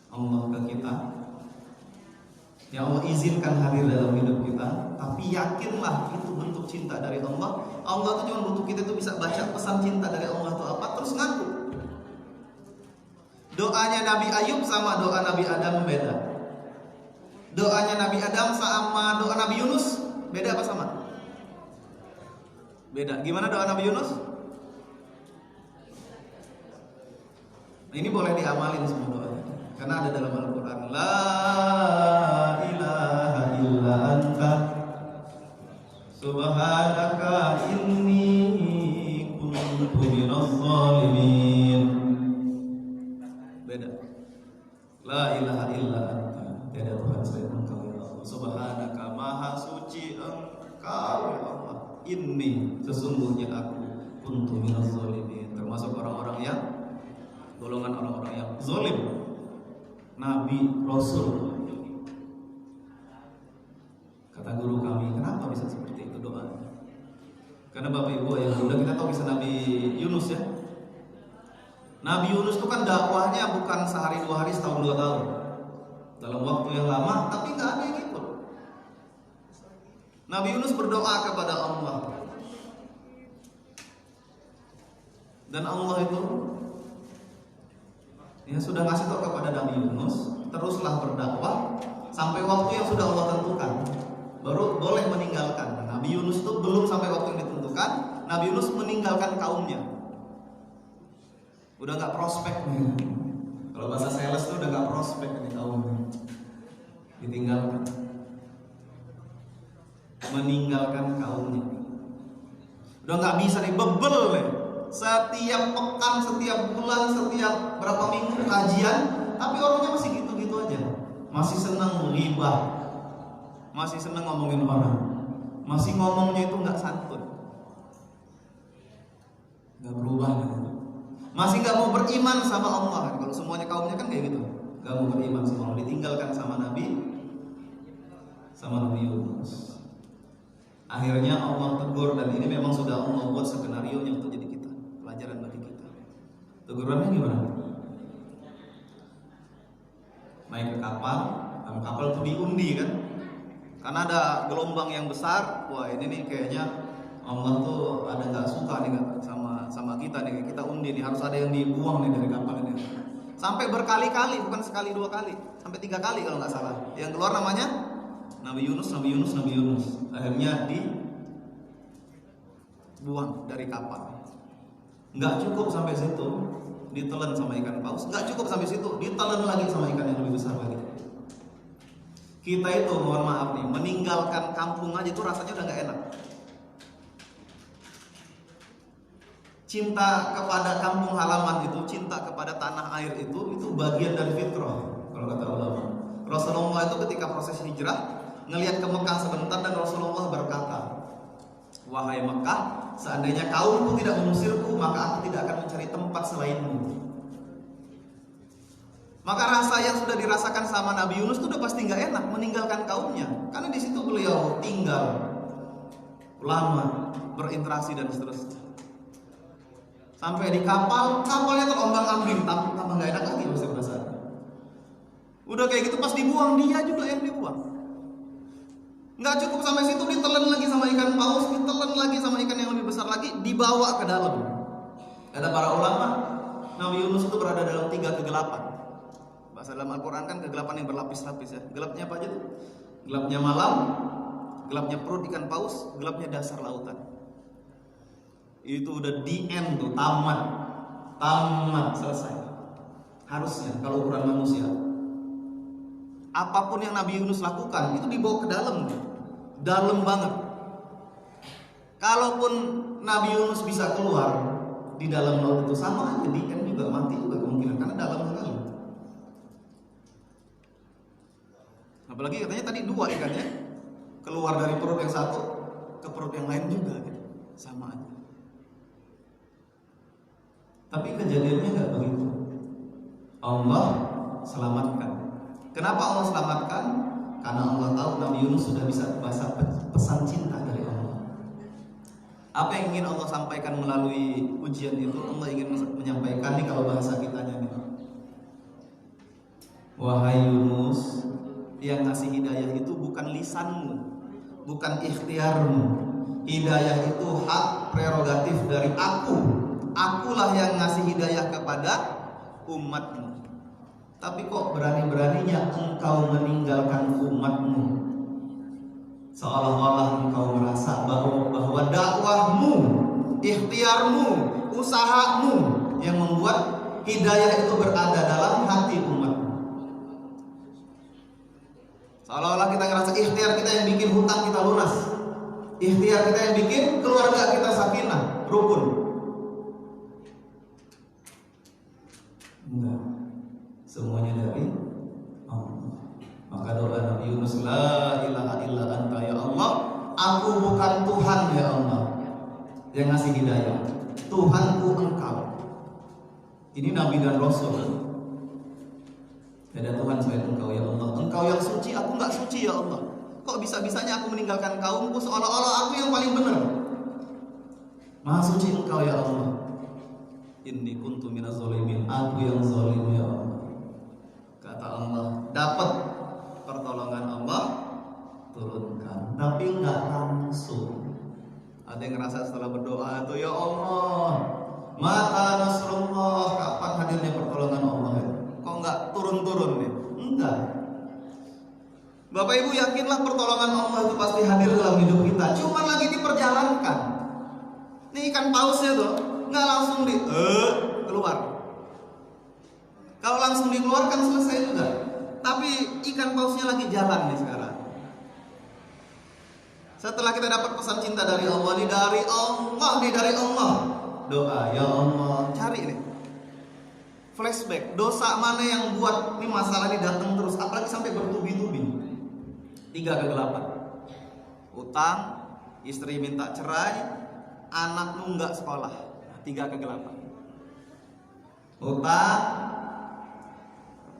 Allah ke kita. Ya Allah izinkan hadir dalam hidup kita, tapi yakinlah itu bentuk cinta dari Allah. Allah tuh cuma butuh kita tuh bisa baca pesan cinta dari Allah itu apa, terus ngaku. Doanya Nabi Ayub sama doa Nabi Adam beda. Doanya Nabi Adam sama doa Nabi Yunus beda apa sama? Beda. Gimana doa Nabi Yunus? Ini boleh diamalin semua doanya, karena ada dalam Al-Quran. La ilaha illa anta subhanaka inni kuntu minadh dhalimin. Beda. La ilaha illa anta, tiada Tuhan selain Engkau ya Allah. Subhanaka, maha suci Engkau ya Allah. Inni, sesungguhnya aku kuntu minadh dhalimin, termasuk orang-orang yang golongan orang-orang yang zalim. Nabi, Rasul. Kata guru kami, kenapa bisa seperti itu doanya? Karena Bapak Ibu yang muda kita tahu bisa Nabi Yunus ya. Nabi Yunus itu kan dakwahnya bukan sehari dua hari, setahun 2 tahun. Dalam waktu yang lama, tapi nggak ada yang ikut. Nabi Yunus berdoa kepada Allah, dan Allah itu ya sudah ngasih tahu kepada Nabi Yunus, teruslah berdakwah sampai waktu yang sudah Allah tentukan, baru boleh meninggalkan. Nabi Yunus itu belum sampai waktu yang ditentukan, Nabi Yunus meninggalkan kaumnya. Udah nggak prospek nih. Kalau bahasa sales itu udah nggak prospek nih kaumnya. Ditinggalkan, meninggalkan kaumnya. Udah nggak bisa nih, bebel nih. Setiap pekan, setiap bulan, setiap berapa minggu kajian, tapi orangnya masih gitu-gitu aja. Masih senang ghibah, masih senang ngomongin orang, masih ngomongnya itu nggak santun, nggak berubah gitu. Masih nggak mau beriman sama Allah kan? Kalau semuanya kaumnya kan kayak gitu, nggak mau beriman sama Allah, ditinggalkan sama Nabi Yunus. Akhirnya Allah tegur, dan ini memang sudah Allah buat skenario-nya untuk jadi kita, pelajaran bagi kita. Tegurannya gimana? Naik ke kapal, dalam kapal itu diundi kan, karena ada gelombang yang besar. Wah ini nih kayaknya Allah tuh ada nggak suka nih sama kita nih, kita undi nih, harus ada yang dibuang nih dari kapal ini. Sampai berkali-kali, bukan sekali 2 kali, sampai 3 kali kalau nggak salah. Yang keluar namanya Nabi Yunus. Akhirnya dibuang dari kapal. Nggak cukup sampai situ, ditelan sama ikan paus. Nggak cukup sampai situ, ditelan lagi sama ikan yang lebih besar lagi. Kita itu mohon maaf nih, meninggalkan kampung aja itu rasanya udah nggak enak. Cinta kepada kampung halaman itu, cinta kepada tanah air itu bagian dari fitrah kalau kata ulama. Rasulullah itu ketika proses hijrah ngelihat ke Mekah sebentar, dan Rasulullah berkata, wahai Mekah, seandainya kaumku tidak mengusirku, maka aku tidak akan mencari tempat selainmu. Maka rasa yang sudah dirasakan sama Nabi Yunus itu udah pasti nggak enak meninggalkan kaumnya, karena di situ beliau tinggal lama, berinteraksi dan seterusnya. Sampai di kapalnya terombang-ambing, tambah nggak enak lagi pasti perasaan. Udah kayak gitu pas dibuang, dia juga yang dibuang. Nggak cukup sampai situ, ditelan lagi sama ikan paus, ditelan lagi sama ikan yang lebih besar lagi, dibawa ke dalam. Kata para ulama, Nabi Yunus itu berada dalam 3 kegelapan. Bahasa dalam Al-Quran kan kegelapan yang berlapis-lapis ya. Gelapnya apa aja tuh? Gelapnya malam, gelapnya perut ikan paus, gelapnya dasar lautan. Itu udah di end tuh, tamat, selesai. Harusnya kalau ukuran manusia, apapun yang Nabi Yunus lakukan itu dibawa ke dalam banget. Kalaupun Nabi Yunus bisa keluar di dalam laut itu, sama aja di end juga, mati juga kemungkinan, karena dalam sekali. Apalagi katanya tadi 2 ikannya keluar dari perut yang satu ke perut yang lain juga, gitu. Sama aja. Tapi kejadiannya nggak begitu. Allah selamatkan. Kenapa Allah selamatkan? Karena Allah tahu Nabi Yunus sudah bisa bahasa pesan cinta dari Allah. Apa yang ingin Allah sampaikan melalui ujian itu? Allah ingin menyampaikan nih kalau bahasa kitanya nih. Wahai Yunus, yang ngasih hidayah itu bukan lisanmu, bukan ikhtiarmu. Hidayah itu hak prerogatif dari aku. Akulah yang ngasih hidayah kepada umatmu. Tapi kok berani-beraninya engkau meninggalkan umatmu? Seolah-olah engkau merasa bahwa dakwahmu, ikhtiarmu, usahamu yang membuat hidayah itu berada dalam hati umatmu. Seolah-olah kita ngerasa ikhtiar kita yang bikin hutang kita lunas, ikhtiar kita yang bikin keluarga kita sakinah, rukun. Enggak, semuanya dari Allah. Maka doa Nabi Yunus, la ilaha illa anta ya Allah, aku bukan Tuhan ya Allah yang ngasih hidayah, Tuhanku engkau. Ini Nabi dan Rasul. Tidak ada Tuhan selain engkau ya Allah. Engkau yang suci, aku nggak suci ya Allah. Kok bisa-bisanya aku meninggalkan kaumku seolah-olah aku yang paling benar. Maha suci engkau ya Allah. Inni kuntu minaz zalimin, aku yang zalim ya Allah. Kata Allah, dapat pertolongan Allah turunkan, tapi nggak langsung. Ada yang ngerasa setelah berdoa itu, ya Allah, mata nasrullah, kapan hadirnya pertolongan Allah? Kok nggak turun-turun nih? Enggak. Bapak Ibu yakinlah pertolongan Allah itu pasti hadir dalam hidup kita. Cuma lagi diperjalankan. Ini ikan pausnya tuh nggak langsung keluar. Kalau langsung dikeluarkan selesai juga. Tapi ikan pausnya lagi jalan nih sekarang. Setelah kita dapat pesan cinta dari Allah, dari Allah. Doa, ya Allah, cari nih. Flashback, dosa mana yang buat ini masalah ini datang terus, apalagi sampai bertubi-tubi. 3 kegelapan. Utang, istri minta cerai, anak nunggak sekolah. 3 kegelapan. Utang,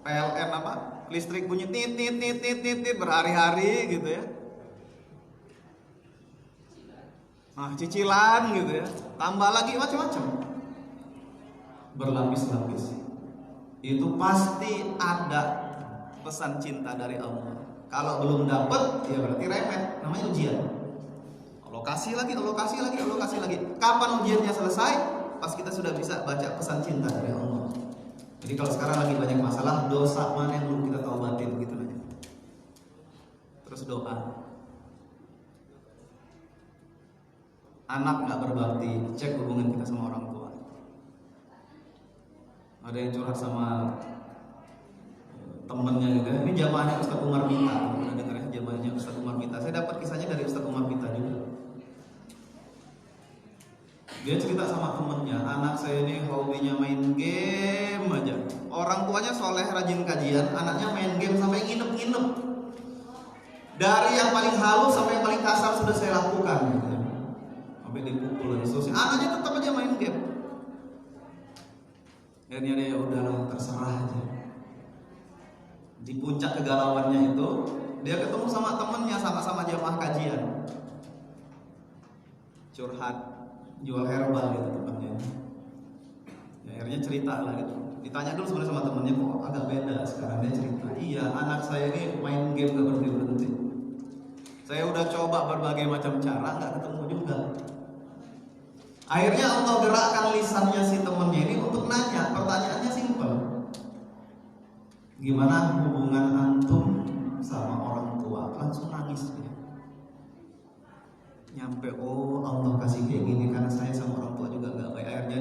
PLN apa? Listrik bunyi tit berhari-hari gitu ya. Nah, cicilan gitu ya. Tambah lagi macam-macam. Berlapis-lapis. Itu pasti ada pesan cinta dari Allah. Kalau belum dapat, ya berarti remet, namanya ujian. Alokasi lagi. Kapan ujiannya selesai? Pas kita sudah bisa baca pesan cinta dari Allah. Jadi kalau sekarang lagi banyak masalah, dosa mana yang belum kita taubatin gitu aja. Terus doa. Anak nggak berbakti, cek hubungan kita sama orang tua. Ada yang curhat sama temennya juga. Ini jamaahnya Ustaz Umar Mita. Pernah dengar ya jamaahnya Ustaz Umar Mita? Saya dapat kisahnya dari Ustaz Umar Mita juga. Dia cerita sama temennya, anak saya ini hobinya main game aja. Orang tuanya soleh, rajin kajian, anaknya main game sampai nginep-nginep. Dari yang paling halus sampai yang paling kasar sudah saya lakukan gitu. Sampai dipukul dan seterusnya. Anaknya tetap aja main game. Akhirnya dia ya udahlah, terserah aja. Di puncak kegalauannya itu, dia ketemu sama temennya, sama-sama jamaah kajian. Curhat, jual herbal gitu temennya. Ya, akhirnya cerita lah gitu. Ditanya dulu sebenarnya sama temennya, kok agak beda sekarang. Dia cerita, iya anak saya ini main game gak berhenti-berhenti. Saya udah coba berbagai macam cara, gak ketemu juga. Akhirnya Allah gerakkan lisannya si temennya ini untuk nanya. Pertanyaannya simpel, gimana hubungan antum sama orang tua? Langsung nangis dia. Nyampe, oh Allah kasih kayak gini karena saya sama orang tua juga gak baik. Akhirnya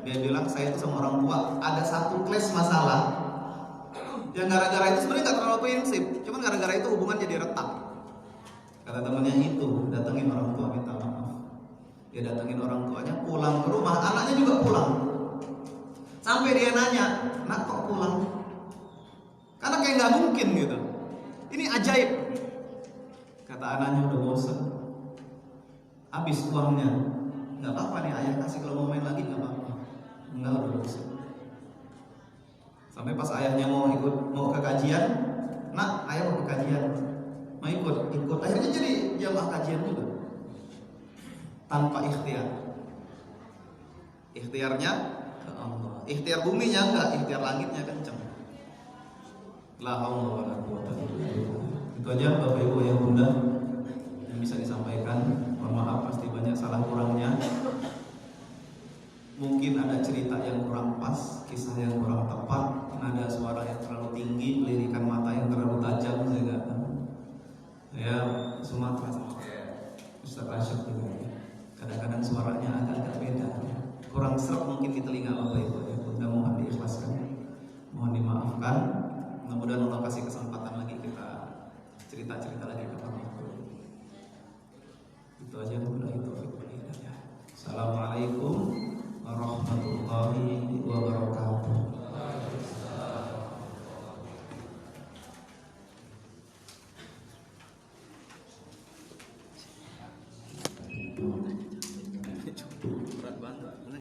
dia bilang, saya itu sama orang tua ada satu clash masalah yang gara-gara itu sebenarnya gak terlalu prinsip, cuman gara-gara itu hubungan jadi retak. Kata temannya itu, datengin orang tua minta maaf. Dia datengin orang tuanya, pulang ke rumah, anaknya juga pulang. Sampai dia nanya, nak kok pulang? Karena kayak gak mungkin gitu. Ini ajaib. Kata anaknya, udah bosan, habis uangnya. Gak apa-apa nih ayah kasih, kalau mau main lagi gak apa-apa. Enggak, udah bosan. Sampai pas ayahnya mau ke kajian, nak ayah mau ke kajian, mau ikut. Akhirnya jadi jamaah kajian juga tanpa ikhtiar. Ikhtiarnya ke Allah. Ikhtiar buminya enggak, ikhtiar langitnya kenceng. La haula wala quwwata illa billah. Itu aja Bapak Ibu Ayah Bunda yang bisa disampaikan. Mohon maaf pasti banyak salah kurangnya. Mungkin ada cerita yang kurang pas, kisah yang kurang tepat, nada suara yang terlalu tinggi, lirikan mata yang terlalu tajam juga. Ya, Sumatera sama Ustaz Rasyid juga. Kadang-kadang suaranya agak-agak beda. Kurang serap mungkin di telinga Bapak Ibu ya. Bunda mohon diikhlaskan, mohon dimaafkan. Mudah-mudahan Allah kasih kesempatan lagi kita cerita-cerita lagi kepada